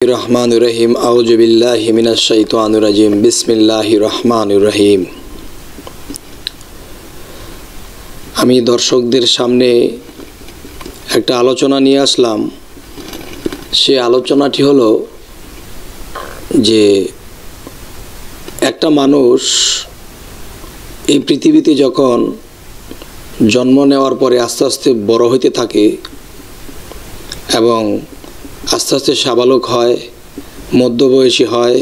রহমানুর রহিম আউযু বিল্লাহি মিনাশ শাইতানির রাজিম বিসমিল্লাহির রহমানির রহিম। আমি দর্শকদের সামনে একটা আলোচনা নিয়ে আসলাম। সে আলোচনাটি হলো যে একটা মানুষ এই পৃথিবীতে যখন জন্ম নেওয়ার পরে আস্তে আস্তে বড় হইতে থাকে এবং আস্তে আস্তে সাবালক হয়, মধ্যবয়সী হয়,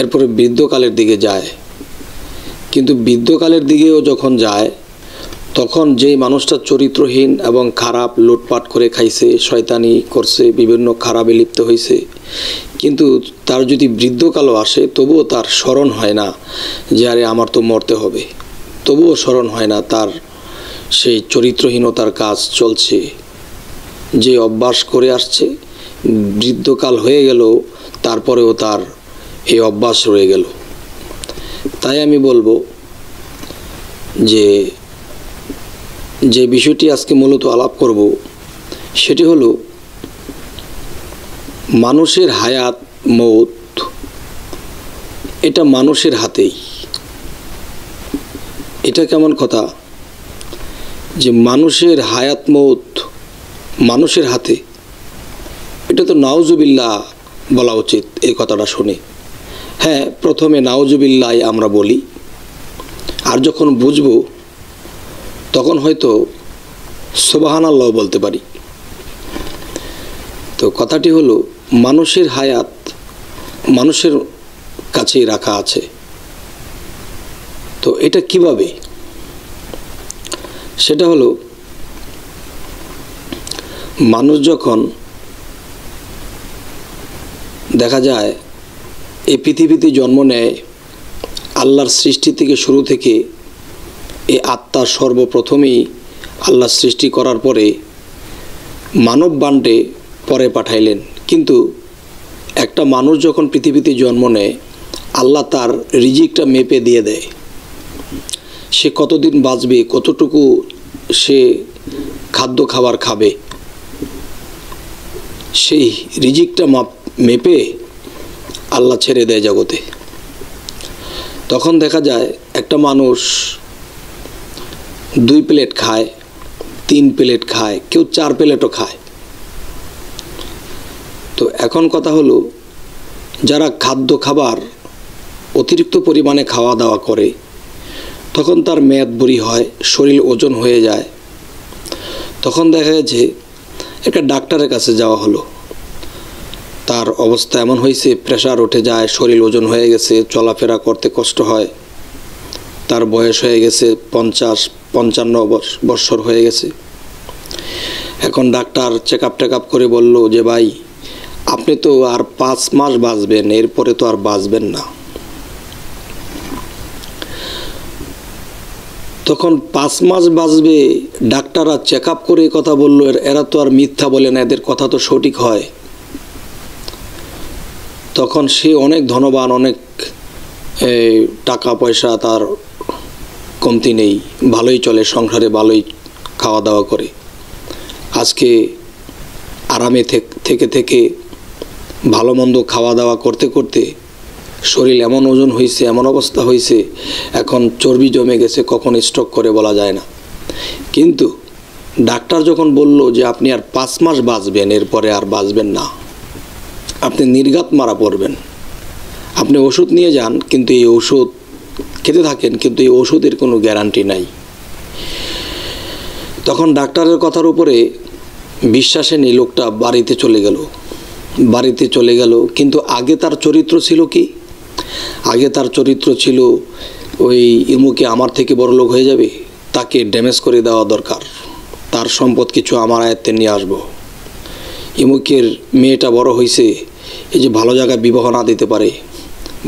এরপরে বৃদ্ধকালের দিকে যায়। কিন্তু বৃদ্ধকালের দিকেও যখন যায় তখন যেই মানুষটা চরিত্রহীন এবং খারাপ, লুটপাট করে খাইছে, শয়তানি করছে, বিভিন্ন খারাপে লিপ্ত হয়েছে, কিন্তু তার যদি বৃদ্ধকালও আসে তবুও তার স্মরণ হয় না যে আরে আমার তো মরতে হবে, তবুও স্মরণ হয় না তার সেই চরিত্রহীনতার কাজ চলছে, যে অভ্যাস করে আসছে। বৃদ্ধকাল হয়ে গেল তারপরেও তার এই অভ্যাস রয়ে গেল। তাই আমি বলবো যে বিষয়টি আজকে মূলত আলাপ করব সেটি হলো মানুষের হায়াত মৌত, এটা মানুষের হাতেই। এটা কেমন কথা যে মানুষের হায়াত মৌত মানুষের হাতে? এটা তো নাউজুবিল্লাহ বলা উচিত এই কথাটা শুনে। হ্যাঁ, প্রথমে নাউজুবিল্লাহ আমরা বলি, আর যখন বুঝব তখন হয়তো সুবহানাল্লাহ বলতে পারি। তো কথাটি হলো মানুষের হায়াত মানুষের কাছেই রাখা আছে। তো এটা কিভাবে? সেটা হলো মানুষ যখন দেখা যায় এই পৃথিবীতে জন্ম নেয়, আল্লাহর সৃষ্টি থেকে শুরু থেকে এই আত্মা সর্বপ্রথমেই আল্লাহ সৃষ্টি করার পরে মানব বান্ডে পরে পাঠাইলেন। কিন্তু একটা মানুষ যখন পৃথিবীতে জন্ম নেয় আল্লাহ তার রিজিকটা মেপে দিয়ে দেয়। সে কতদিন বাঁচবে, কতটুকু সে খাদ্য খাবার খাবে, সেই রিজিকটা মেপে আল্লাহ ছেড়ে দেয় জগতে। তখন দেখা যায় একটা মানুষ 2 প্লেট খায়, 3 প্লেট খায়, কেউ 4 প্লেটও খায়। তো এখন কথা হলো যারা খাদ্য খাবার অতিরিক্ত পরিমাণে খাওয়া দাওয়া করে তখন তার মেয়াদ বুড়ি হয়, শরীর ওজন হয়ে যায়। তখন দেখা যাচ্ছে একটা ডাক্তারের কাছে যাওয়া হলো, তার অবস্থা এমন হয়েছে, প্রেশার উঠে যায়, শরীর ওজন হয়ে গেছে, চলাফেরা করতে কষ্ট হয়, তার বয়স হয়ে গেছে 50-55 বছর হয়ে গেছে। এখন ডাক্তার চেক আপ করে বলল যে ভাই আপনি তো আর 5 মাস বাঁচবেন, এরপরে তো আর বাঁচবেন না। তখন 5 মাস বাঁচবে ডাক্তাররা চেক আপ করে কথা বললো, এরা তো আর মিথ্যা বলে না, এদের কথা তো সঠিক হয়। তখন সে অনেক ধনবান, অনেক টাকা পয়সা তার কমতি নেই, ভালোই চলে, সংসারে ভালোই খাওয়া দাওয়া করে। আজকে আরামে থেকে ভালো মন্দ খাওয়া দাওয়া করতে করতে শরীর এমন ওজন হয়েছে, এমন অবস্থা হয়েছে, এখন চর্বি জমে গেছে, কখন স্ট্রোক করে বলা যায় না। কিন্তু ডাক্তার যখন বলল যে আপনি আর 5 মাস বাঁচবেন, এরপরে আর বাঁচবেন না, আপনি নির্ঘাত মারা পড়বেন, আপনি ওষুধ নিয়ে যান, কিন্তু এই ওষুধ খেতে থাকেন, কিন্তু এই ওষুধের কোনো গ্যারান্টি নাই। তখন ডাক্তারের কথার উপরে বিশ্বাসে নেই, লোকটা বাড়িতে চলে গেল। কিন্তু আগে তার চরিত্র ছিল কি? আগে তার চরিত্র ছিল ওই ইমুকে আমার থেকে বড় লোক হয়ে যাবে, তাকে ড্যামেজ করে দেওয়া দরকার, তার সম্পদ কিছু আমার আয়ত্তে নিয়ে আসবো। ইমুকের মেয়েটা বড় হয়েছে, এই যে ভালো জায়গায় বিবাহ না দিতে পারে,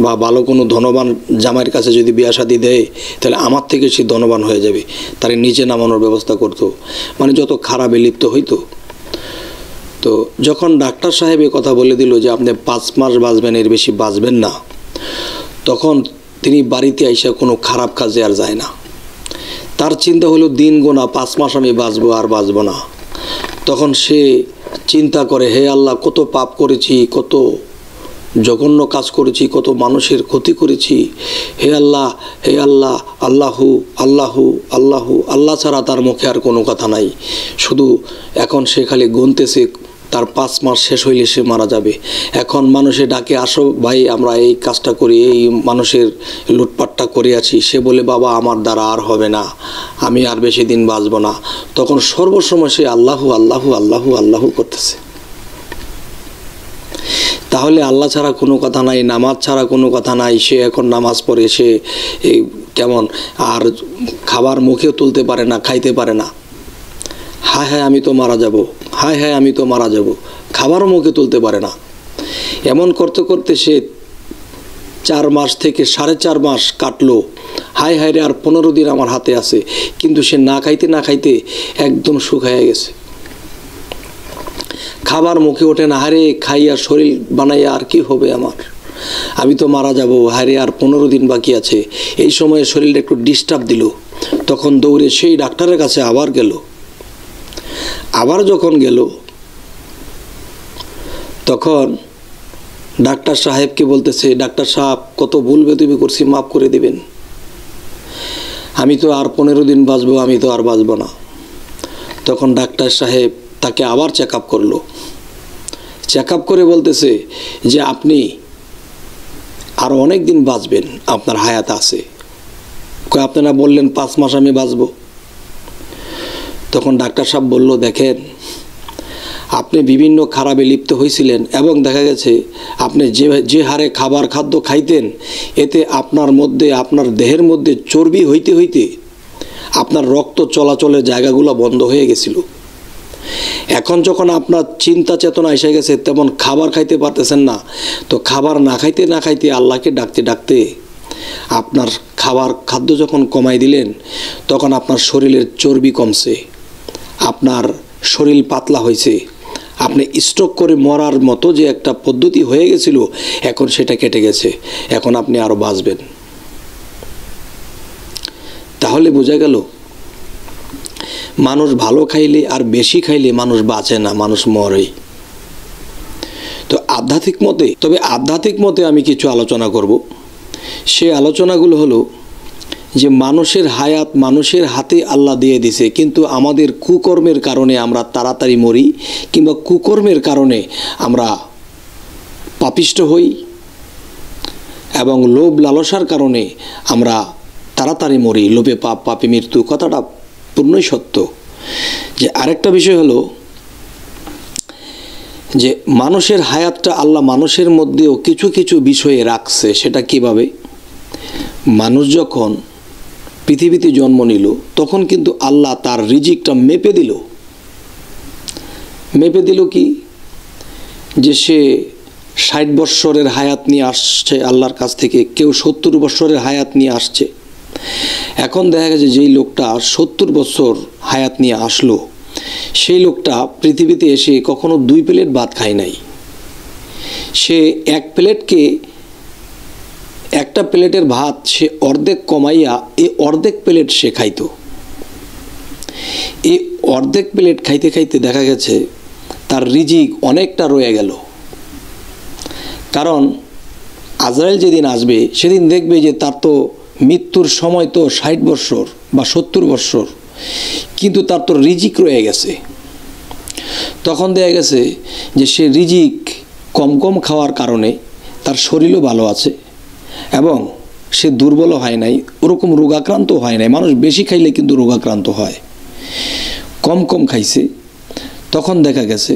বা ভালো কোনো ধনবান জামাইয়ের কাছে যদি বিয়া শাদী দেয় তাহলে আমার থেকে সে ধনবান হয়ে যাবে, তার নিচে নামানোর ব্যবস্থা করতো, মানে যত খারাপে লিপ্ত হইতো। তো যখন ডাক্তার সাহেব কথা বলে দিল যে আপনি 5 মাস বাঁচবেন, এর বেশি বাঁচবেন না, তখন তিনি বাড়িতে আইসা কোনো খারাপ কাজে আর যায় না। তার চিন্তা হলো দিন গোনা, 5 মাস আমি বাঁচবো আর বাঁচবো না। তখন সে চিন্তা করে, হে আল্লাহ, কত পাপ করেছি, কত জঘন্য কাজ করেছি, কত মানুষের ক্ষতি করেছি। হে আল্লাহ, হে আল্লাহ, আল্লাহু আল্লাহু আল্লাহু, আল্লাহ ছাড়া তার মুখে আর কোনো কথা নাই। শুধু এখন সে খালি গুনতেছে তার 5 মাস শেষ হইলে সে মারা যাবে। এখন মানুষে ডাকে, আসো ভাই আমরা এই কাজটা করি, এই মানুষের লুটপাটটা করে আছি। সে বলে, বাবা আমার দ্বারা আর হবে না, আমি আর বেশি দিন বাঁচব না। তখন সর্বসময় সে আল্লাহু আল্লাহু আল্লাহু আল্লাহু করতেছে। তাহলে আল্লাহ ছাড়া কোনো কথা নাই, নামাজ ছাড়া কোনো কথা নাই। সে এখন নামাজ পড়ে, সে কেমন আর খাবার মুখেও তুলতে পারে না, খাইতে পারে না। হায় হায় আমি তো মারা যাব, হায় হায় আমি তো মারা যাব, খাবারও মুখে তুলতে পারে না। এমন করতে করতে সে 4 মাস থেকে 4.5 মাস কাটলো। হায় হায় রে, আর 15 দিন আমার হাতে আছে। কিন্তু সে না খাইতে না খাইতে একদম শুকাইয়া গেছে, খাবার মুখে ওঠে না। হারে খাইয়া শরীর বানাইয়া আর কি হবে আমার, আমি তো মারা যাব, হারে আর 15 দিন বাকি আছে। এই সময়ে শরীরটা একটু ডিস্টার্ব দিল, তখন দৌড়ে সেই ডাক্তারের কাছে আবার গেল। আবার যখন গেল তখন ডাক্তার সাহেবকে বলতেছে, ডাক্তার সাহেব কত ভুল বেতুবি করছি, মাফ করে দিবেন, আমি তো আর 15 দিন বাঁচবো, আমি তো আর বাঁচব না। তখন ডাক্তার সাহেব তাকে আবার চেক আপ করলো। চেক আপ করে বলতেছে যে আপনি আরও অনেক দিন বাঁচবেন, আপনার হায়াত আছে। আপনারা বললেন 5 মাস আমি বাঁচব। তখন ডাক্তার সাহেব বলল, দেখেন আপনি বিভিন্ন খারাপে লিপ্ত হয়েছিলেন এবং দেখা গেছে আপনি যে হারে খাদ্য খাইতেন, এতে আপনার মধ্যে, আপনার দেহের মধ্যে চর্বি হইতে হইতে আপনার রক্ত চলাচলের জায়গাগুলো বন্ধ হয়ে গেছিল। এখন যখন আপনার চিন্তা চেতনা এসে গেছে, তেমন খাবার খাইতে পারতেছেন না, তো খাবার না খাইতে না খাইতে আল্লাহকে ডাকতে ডাকতে আপনার খাদ্য যখন কমাই দিলেন, তখন আপনার শরীরের চর্বি কমছে, আপনার শরীর পাতলা হয়েছে, আপনি স্ট্রোক করে মরার মতো যে একটা পদ্ধতি হয়ে গেছিল, এখন সেটা কেটে গেছে, এখন আপনি আরও বাঁচবেন। তাহলে বোঝা গেল মানুষ ভালো খাইলে আর বেশি খাইলে মানুষ বাঁচে না, মানুষ মরে। তো আধ্যাত্মিক মতে আমি কিছু আলোচনা করব। সে আলোচনাগুলো হলো যে মানুষের হায়াত মানুষের হাতে আল্লাহ দিয়ে দিছে, কিন্তু আমাদের কুকর্মের কারণে আমরা তাড়াতাড়ি মরি, কিংবা কুকর্মের কারণে আমরা পাপিষ্ট হই, এবং লোভ লালসার কারণে আমরা তাড়াতাড়ি মরি। লোভে পাপ, পাপে মৃত্যু, কথাটা পূর্ণই সত্য। যে আরেকটা বিষয় হলো যে মানুষের হায়াতটা আল্লাহ মানুষের মধ্যেও কিছু কিছু বিষয়ে রাখছে। সেটা কিভাবে? মানুষ যখন পৃথিবীতে জন্ম নিল, তখন কিন্তু আল্লাহ তার রিজিকটা মেপে দিল কি, যে সে 60 বৎসরের হায়াত নিয়ে আসছে আল্লাহর কাছ থেকে, কেউ 70 বৎসরের হায়াত নিয়ে আসছে। এখন দেখা গেছে যেই লোকটা 70 বছর হায়াত নিয়ে আসলো, সেই লোকটা পৃথিবীতে এসে কখনো 2 প্লেট ভাত খায় নাই। সে একটা প্লেটের ভাত সে অর্ধেক কমাইয়া এই অর্ধেক প্লেট সে খাইতো। এই অর্ধেক প্লেট খাইতে খাইতে দেখা গেছে তার রিজিক অনেকটা রয়ে গেল। কারণ আজরাইল যেদিন আসবে সেদিন দেখবে যে তার তো মৃত্যুর সময় তো 60 বৎসর বা 70 বৎসর, কিন্তু তার তো রিজিক রয়ে গেছে। তখন দেখা গেছে যে সে রিজিক কম কম খাওয়ার কারণে তার শরীরও ভালো আছে এবং সে দুর্বল হয় নাই, ওরকম রোগাক্রান্ত হয় নাই। মানুষ বেশি খাইলে কিন্তু রোগাক্রান্ত হয়, কম কম খাইছে। তখন দেখা গেছে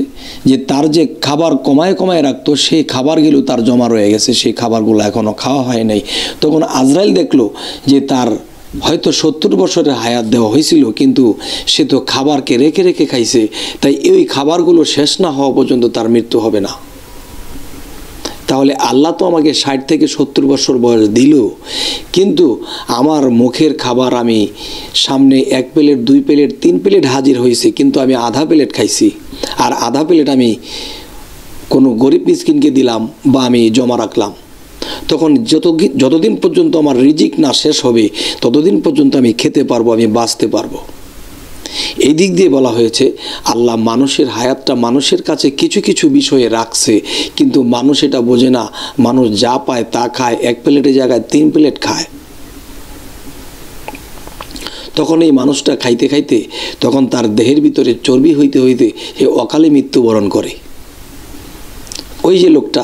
যে তার যে খাবার কমায় কমায় রাখতো, সেই খাবারগুলো তার জমা রয়ে গেছে, সেই খাবারগুলো এখনও খাওয়া হয় নাই। তখন আজরাইল দেখলো যে তার হয়তো 70 বছরের হায়াত দেওয়া হয়েছিল, কিন্তু সে তো খাবারকে রেখে রেখে খাইছে, তাই এই খাবারগুলো শেষ না হওয়া পর্যন্ত তার মৃত্যু হবে না। তাহলে আল্লাহ তো আমাকে 60 থেকে 70 বছর বয়স দিল, কিন্তু আমার মুখের খাবার আমি সামনে 1 প্লেট 2 প্লেট 3 প্লেট হাজির হয়েছে, কিন্তু আমি আধা প্লেট খাইছি, আর আধা প্লেট আমি কোনো গরিব মিসকিনকে দিলাম বা আমি জমা রাখলাম। তখন যতদিন পর্যন্ত আমার রিজিক না শেষ হবে, ততদিন পর্যন্ত আমি খেতে পারবো, আমি বাঁচতে পারবো। এই দিক দিয়ে বলা হয়েছে আল্লাহ মানুষের হায়াতটা মানুষের কাছে কিছু কিছু বিষয়ে রাখছে, কিন্তু মানুষ এটা বোঝে না। মানুষ যা পায় তা খায়, এক প্লেটের জায়গায় 3 প্লেট খায়। তখন এই মানুষটা খাইতে খাইতে তখন তার দেহের ভিতরে চর্বি হইতে হইতে সে অকালে মৃত্যুবরণ করে। ওই যে লোকটা,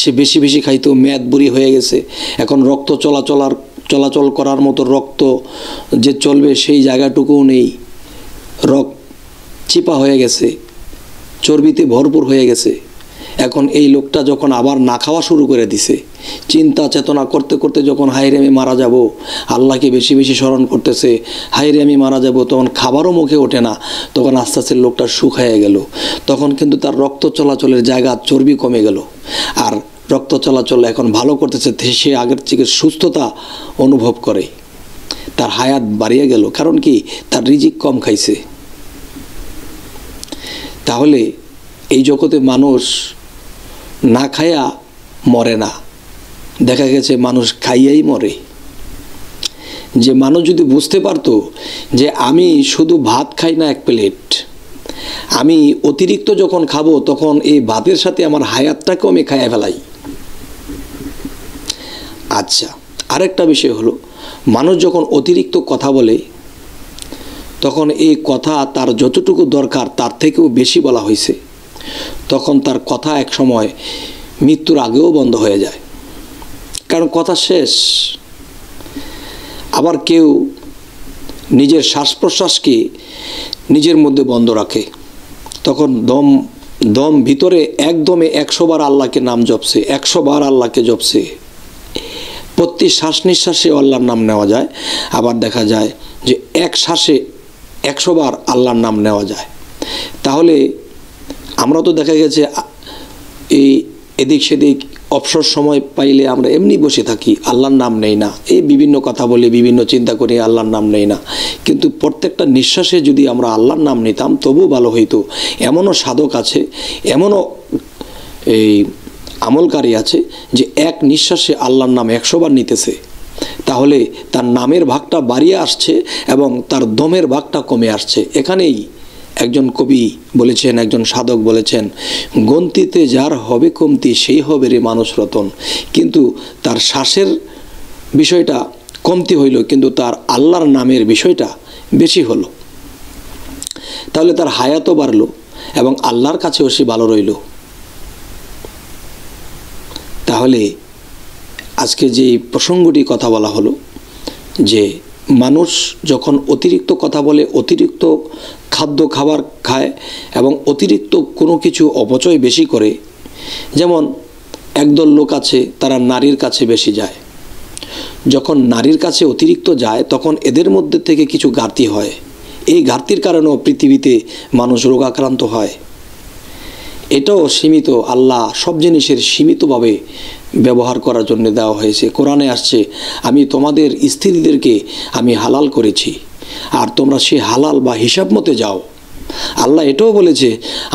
সে বেশি বেশি খাইতো, মেয়াদ বুড়ি হয়ে গেছে, এখন রক্ত চলাচল করার মতো রক্ত যে চলবে সেই জায়গাটুকুও নেই, রক্ত চিপা হয়ে গেছে, চর্বিতে ভরপুর হয়ে গেছে। এখন এই লোকটা যখন আবার না খাওয়া শুরু করে দিছে, চিন্তা চেতনা করতে করতে যখন হায়রে আমি মারা যাব, আল্লাহকে বেশি বেশি স্মরণ করতেছে, হায়রে আমি মারা যাব, তখন খাবারও মুখে ওঠে না। তখন আস্তে আস্তে লোকটা শুকায় গেল। তখন কিন্তু তার রক্ত চলাচলের জায়গা চর্বি কমে গেল, আর রক্ত চলাচল এখন ভালো করতেছে, সে আগের থেকে সুস্থতা অনুভব করে, তার হায়াত বাড়িয়ে গেল। কারণ কি? তার রিজিক কম খাইছে। তাহলে এই জগতে মানুষ না খায়া মরে না, দেখা গেছে মানুষ খাইয়াই মরে। যে মানুষ যদি বুঝতে পারতো যে আমি শুধু ভাত খাই না 1 প্লেট, আমি অতিরিক্ত যখন খাবো তখন এই ভাতের সাথে আমার হায়াতটাকেও আমি খাইয়া ফেলাই। আচ্ছা, আরেকটা বিষয় হলো, মানুষ যখন অতিরিক্ত কথা বলে তখন এই কথা তার যতটুকু দরকার তার থেকেও বেশি বলা হয়েছে, তখন তার কথা এক সময় মৃত্যুর আগেও বন্ধ হয়ে যায়, কারণ কথা শেষ। আবার কেউ নিজের শ্বাস প্রশ্বাসকে নিজের মধ্যে বন্ধ রাখে, তখন দম ভিতরে একদমে 100 বার আল্লাহকে নাম জপছে, 100 বার আল্লাহকে জপছে। প্রতি শ্বাস নিঃশ্বাসে আল্লাহর নাম নেওয়া যায়, আবার দেখা যায় যে এক শ্বাসে 100 বার আল্লাহর নাম নেওয়া যায়। তাহলে আমরা তো দেখা গেছে এই এদিক সেদিক অবসর সময় পাইলে আমরা এমনি বসে থাকি, আল্লাহর নাম নেই না, এই বিভিন্ন কথা বলি, বিভিন্ন চিন্তা করি, আল্লাহর নাম নেই না। কিন্তু প্রত্যেকটা নিঃশ্বাসে যদি আমরা আল্লাহর নাম নিতাম তবু ভালো হইতো। এমনও সাধক আছে, এমনও এই আমলকারী আছে যে এক নিঃশ্বাসে আল্লাহর নাম 100 বার নিতেছে, তাহলে তার নামের ভাগটা বাড়িয়ে আসছে এবং তার দমের ভাগটা কমে আসছে। এখানেই একজন কবি বলেছেন, একজন সাধক বলেছেন, গন্তিতে যার হবে কমতি সেই হবে রে মানুষ রতন। কিন্তু তার শ্বাসের বিষয়টা কমতি হইল, কিন্তু তার আল্লাহর নামের বিষয়টা বেশি হলো। তাহলে তার হায়াতও বাড়লো এবং আল্লাহর কাছেও সে ভালো রইল। তাহলে আজকে যে প্রসঙ্গটি কথা বলা হলো যে মানুষ যখন অতিরিক্ত কথা বলে, অতিরিক্ত খাবার খায় এবং অতিরিক্ত কোনো কিছু অপচয় বেশি করে, যেমন একদল লোক আছে তারা নারীর কাছে বেশি যায়। যখন নারীর কাছে অতিরিক্ত যায় তখন এদের মধ্যে থেকে কিছু ঘাটতি হয়, এই ঘাটতির কারণেও পৃথিবীতে মানুষ রোগাক্রান্ত হয়। এটাও সীমিত, আল্লাহ সব জিনিসের সীমিতভাবে ব্যবহার করার জন্য দেওয়া হয়েছে। কোরআনে আসছে, আমি তোমাদের স্ত্রীদেরকে আমি হালাল করেছি, আর তোমরা সে হালাল বা হিসাব মতে যাও। আল্লাহ এটাও বলেছে,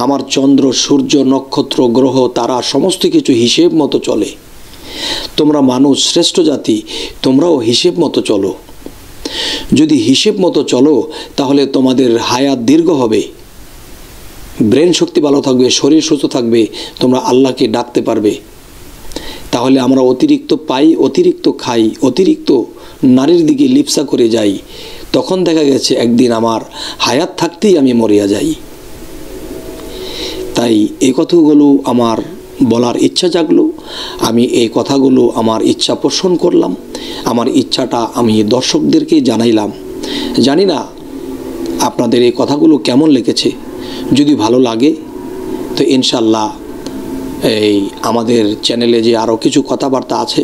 আমার চন্দ্র, সূর্য, নক্ষত্র, গ্রহ, তারা সমস্ত কিছু হিসেব মতো চলে। তোমরা মানুষ শ্রেষ্ঠ জাতি, তোমরাও হিসেব মতো চলো। যদি হিসেব মতো চলো তাহলে তোমাদের হায়াত দীর্ঘ হবে, ব্রেন শক্তি ভালো থাকবে, শরীর সুস্থ থাকবে, তোমরা আল্লাহকে ডাকতে পারবে। তাহলে আমরা অতিরিক্ত পাই, অতিরিক্ত খাই, অতিরিক্ত নারীর দিকে লিপ্সা করে যাই, তখন দেখা গেছে একদিন আমার হায়াত থাকতেই আমি মরিয়া যাই। তাই এই কথাগুলো আমার বলার ইচ্ছা জাগলো, আমি এই কথাগুলো আমার ইচ্ছা পোষণ করলাম, আমার ইচ্ছাটা আমি দর্শকদেরকে জানাইলাম। জানি না আপনাদের এই কথাগুলো কেমন লেগেছে। যদি ভালো লাগে তো ইনশাল্লাহ এই আমাদের চ্যানেলে যে আরও কিছু কথাবার্তা আছে,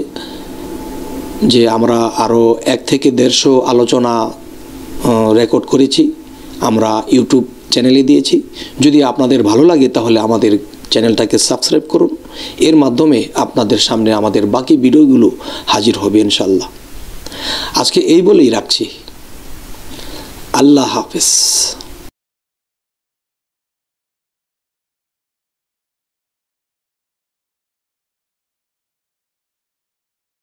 যে আমরা আরও 1 থেকে 150 আলোচনা রেকর্ড করেছি, আমরা ইউটিউব চ্যানেলে দিয়েছি। যদি আপনাদের ভালো লাগে তাহলে আমাদের চ্যানেলটাকে সাবস্ক্রাইব করুন, এর মাধ্যমে আপনাদের সামনে আমাদের বাকি ভিডিওগুলো হাজির হবে ইনশাল্লাহ। আজকে এই বলেই রাখছি, আল্লাহ হাফেজ।